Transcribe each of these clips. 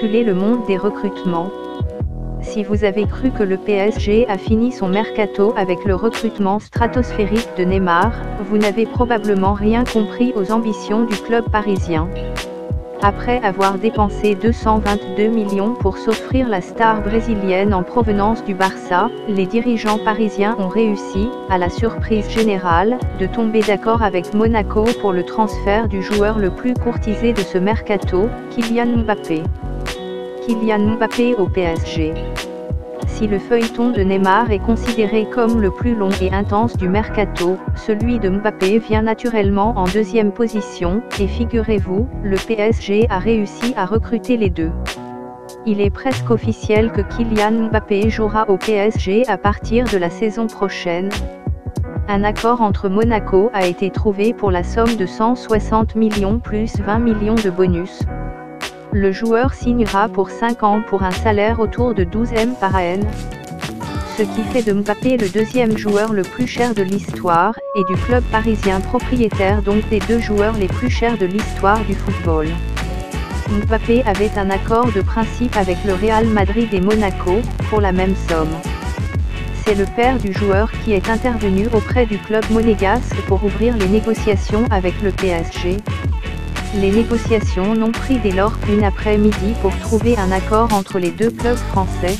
bousculer le monde des recrutements. Si vous avez cru que le PSG a fini son mercato avec le recrutement stratosphérique de Neymar, vous n'avez probablement rien compris aux ambitions du club parisien. Après avoir dépensé 222 millions pour s'offrir la star brésilienne en provenance du Barça, les dirigeants parisiens ont réussi, à la surprise générale, de tomber d'accord avec Monaco pour le transfert du joueur le plus courtisé de ce mercato, Kylian Mbappé. Kylian Mbappé au PSG. Si le feuilleton de Neymar est considéré comme le plus long et intense du mercato, celui de Mbappé vient naturellement en deuxième position, et figurez-vous, le PSG a réussi à recruter les deux. Il est presque officiel que Kylian Mbappé jouera au PSG à partir de la saison prochaine. Un accord entre Monaco a été trouvé pour la somme de 160 millions plus 20 millions de bonus. Le joueur signera pour 5 ans pour un salaire autour de 12 M par an. Ce qui fait de Mbappé le deuxième joueur le plus cher de l'histoire, et du club parisien propriétaire donc des deux joueurs les plus chers de l'histoire du football. Mbappé avait un accord de principe avec le Real Madrid et Monaco, pour la même somme. C'est le père du joueur qui est intervenu auprès du club monégasque pour ouvrir les négociations avec le PSG. Les négociations n'ont pris dès lors qu'une après-midi pour trouver un accord entre les deux clubs français.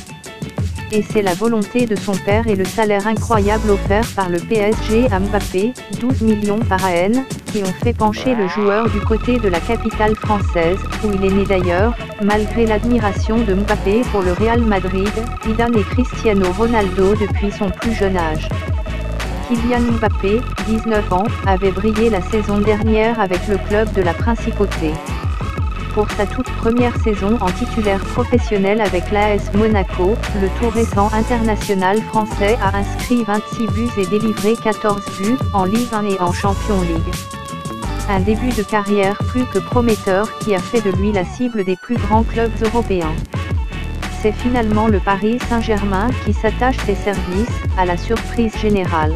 Et c'est la volonté de son père et le salaire incroyable offert par le PSG à Mbappé, 12 millions par an, qui ont fait pencher le joueur du côté de la capitale française, où il est né d'ailleurs, malgré l'admiration de Mbappé pour le Real Madrid, Zidane et Cristiano Ronaldo depuis son plus jeune âge. Kylian Mbappé, 19 ans, avait brillé la saison dernière avec le club de la Principauté. Pour sa toute première saison en titulaire professionnel avec l'AS Monaco, le tout récent international français a inscrit 26 buts et délivré 14 buts, en Ligue 1 et en Champions League. Un début de carrière plus que prometteur qui a fait de lui la cible des plus grands clubs européens. C'est finalement le Paris Saint-Germain qui s'attache ses services, à la surprise générale.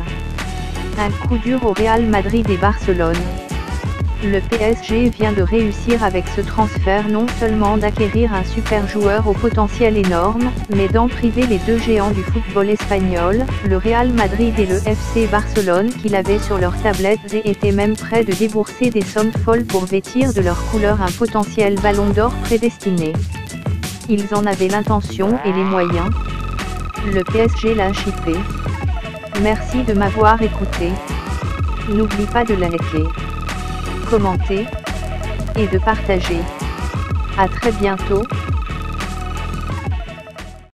Un coup dur au Real Madrid et Barcelone. Le PSG vient de réussir avec ce transfert non seulement d'acquérir un super joueur au potentiel énorme, mais d'en priver les deux géants du football espagnol, le Real Madrid et le FC Barcelone qui l'avaient sur leurs tablettes et étaient même prêts de débourser des sommes folles pour vêtir de leur couleur un potentiel ballon d'or prédestiné. Ils en avaient l'intention et les moyens. Le PSG l'a chippé. Merci de m'avoir écouté. N'oublie pas de liker, commenter et de partager. À très bientôt.